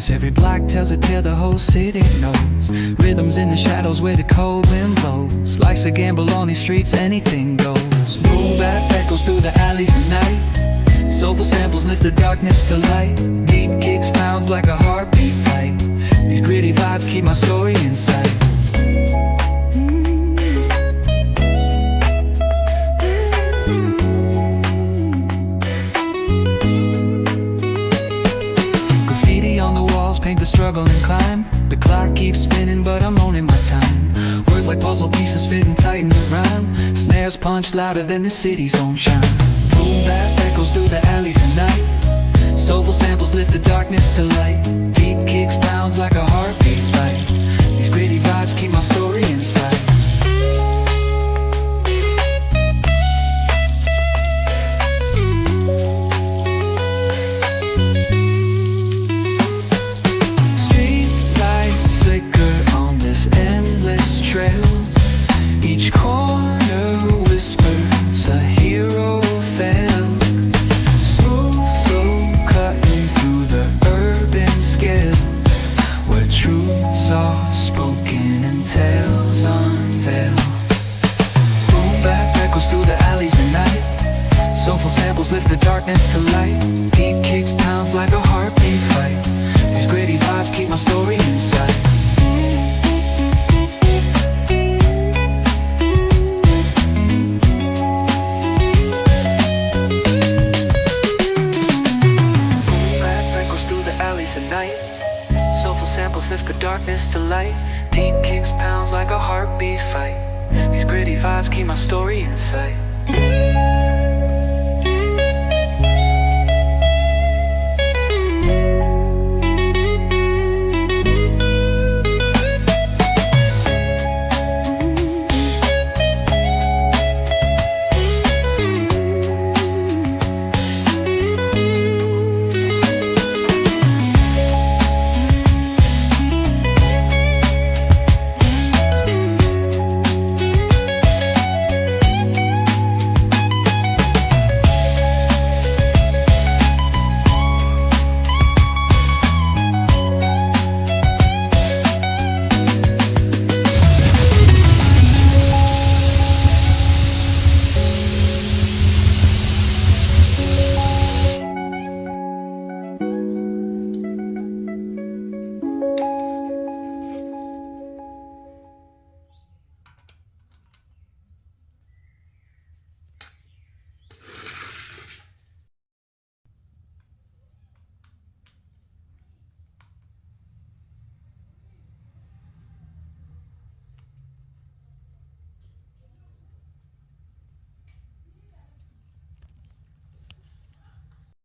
vibes. Every block tells a tale the whole city knows. Rhythms in the shadows where the cold wind blows. Life's a gamble on these streets, anything goes. Boom bap echoes through the alleys at night. Soulful samples lift the darkness to light. Deep kicks pounds like a heartbeat fight. These gritty vibes keep my story in sight. Paint the struggle and climb. The clock keeps spinning but I'm owning my time. Words like puzzle pieces fitting tight in the rhyme. Snares punch louder than the city's own chime. Boom bap echoes through the alleys at night. Soulful samples lift the darkness to light. Deep kicks pounds like a heartbeat fight. These gritty vibes keep my story in sight. Each corner whispers a hero fell. Smooth flow cutting through the urban scale, where truths are spoken and tales unveiled. Boom bap echoes through the alleys at night. Soulful samples lift the darkness to light. Deep kicks pounds like a heartbeat fight. These gritty vibes keep my story inside. At night, soulful samples lift the darkness to light. Deep kicks pounds like a heartbeat fight. These gritty vibes keep my story in sight.